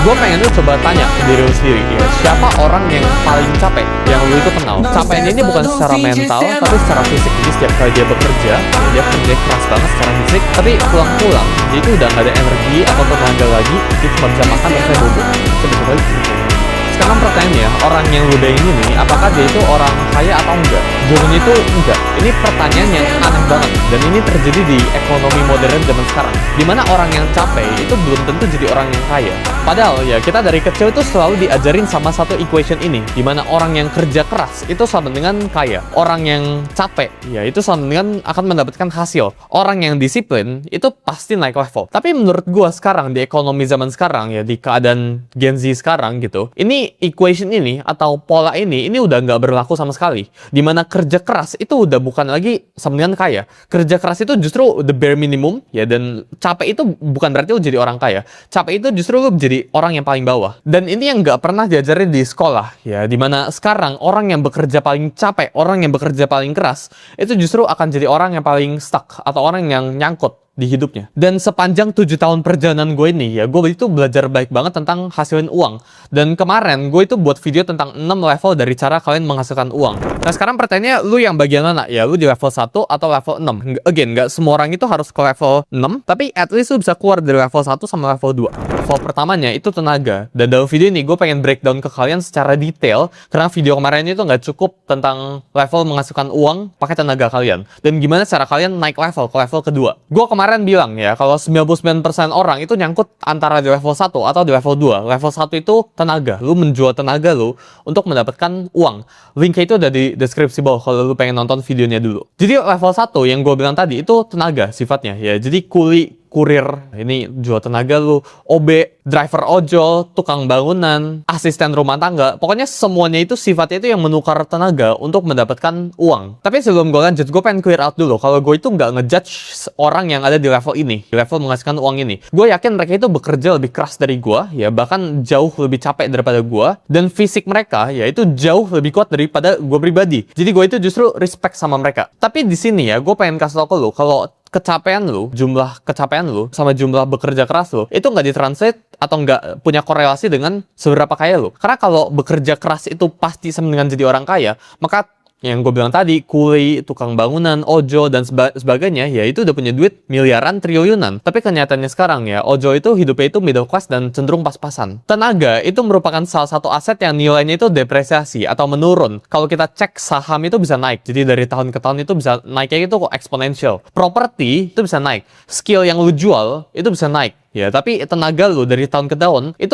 Gue pengen lu coba tanya ke diri lu sendiri ya, siapa orang yang paling capek yang lu itu kenal? Capeknya ini bukan secara mental, tapi secara fisik. Jadi setiap kali dia bekerja, ya dia kerja keras banget secara fisik, tapi pulang-pulang dia itu udah gak ada energi atau tenaga lagi, dia cuma bisa makan dan saya bobo. Sekarang pertanyaannya, orang yang lu bayangin ini, apakah dia itu orang kaya atau enggak? Jawabannya itu enggak. Ini pertanyaan yang aneh banget, dan ini terjadi di ekonomi modern zaman sekarang, dimana orang yang capek itu belum tentu jadi orang yang kaya. Padahal ya kita dari kecil itu selalu diajarin sama satu equation ini, dimana orang yang kerja keras itu sama dengan kaya, orang yang capek ya itu sama dengan akan mendapatkan hasil, orang yang disiplin itu pasti naik level. Tapi menurut gua sekarang di ekonomi zaman sekarang ya, di keadaan Gen Z sekarang gitu, ini equation ini atau pola ini udah nggak berlaku sama sekali. Dimana kerja keras itu udah bukan lagi sama dengan kaya. Kerja keras itu justru the bare minimum ya, dan capek itu bukan berarti lu jadi orang kaya. Capek itu justru lu jadi orang yang paling bawah. Dan ini yang nggak pernah diajarin di sekolah ya, dimana sekarang orang yang bekerja paling capek, orang yang bekerja paling keras itu justru akan jadi orang yang paling stuck atau orang yang nyangkut di hidupnya. Dan sepanjang 7 tahun perjalanan gue ini ya, gue itu belajar baik banget tentang hasilin uang. Dan kemarin gue itu buat video tentang 6 level dari cara kalian menghasilkan uang. Nah sekarang pertanyaannya, lu yang bagian mana? Ya lu di level 1 atau level 6? Again, nggak semua orang itu harus ke level 6, tapi at least lu bisa keluar dari level 1 sama level 2. Level pertamanya itu tenaga. Dan dalam video ini gue pengen breakdown ke kalian secara detail, karena video kemarin itu nggak cukup tentang level menghasilkan uang pakai tenaga kalian. Dan gimana cara kalian naik level ke level kedua. Gue kemarin bilang ya, kalau 99% orang itu nyangkut antara di level 1 atau di level 2. Level 1 itu tenaga. Lu menjual tenaga lu untuk mendapatkan uang. Linknya itu ada di deskripsi bawah kalau lu pengen nonton videonya dulu. Jadi level 1 yang gue bilang tadi itu tenaga sifatnya ya. Jadi kurir, ini jual tenaga lu, OB, driver ojol, tukang bangunan, asisten rumah tangga, pokoknya semuanya itu sifatnya itu yang menukar tenaga untuk mendapatkan uang. Tapi sebelum gue lanjut, gue pengen clear out dulu kalau gue itu nggak ngejudge orang yang ada di level ini, di level menghasilkan uang ini. Gue yakin mereka itu bekerja lebih keras dari gue, ya bahkan jauh lebih capek daripada gue, dan fisik mereka ya itu jauh lebih kuat daripada gue pribadi. Jadi gue itu justru respect sama mereka. Tapi di sini ya, gue pengen kasih tau ke lu kalau jumlah kecapean lu sama jumlah bekerja keras lu itu nggak ditranslate atau nggak punya korelasi dengan seberapa kaya lu. Karena kalau bekerja keras itu pasti sama dengan jadi orang kaya, maka yang gue bilang tadi, kuli, tukang bangunan, ojol, dan sebagainya, ya itu udah punya duit miliaran, triliunan. Tapi kenyataannya sekarang ya, ojol itu hidupnya itu middle class dan cenderung pas-pasan. Tenaga itu merupakan salah satu aset yang nilainya itu depresiasi atau menurun. Kalau kita cek saham itu bisa naik, jadi dari tahun ke tahun itu bisa naiknya itu kok eksponensial. Properti itu bisa naik, skill yang lu jual itu bisa naik. Ya, tapi tenaga lu dari tahun ke tahun itu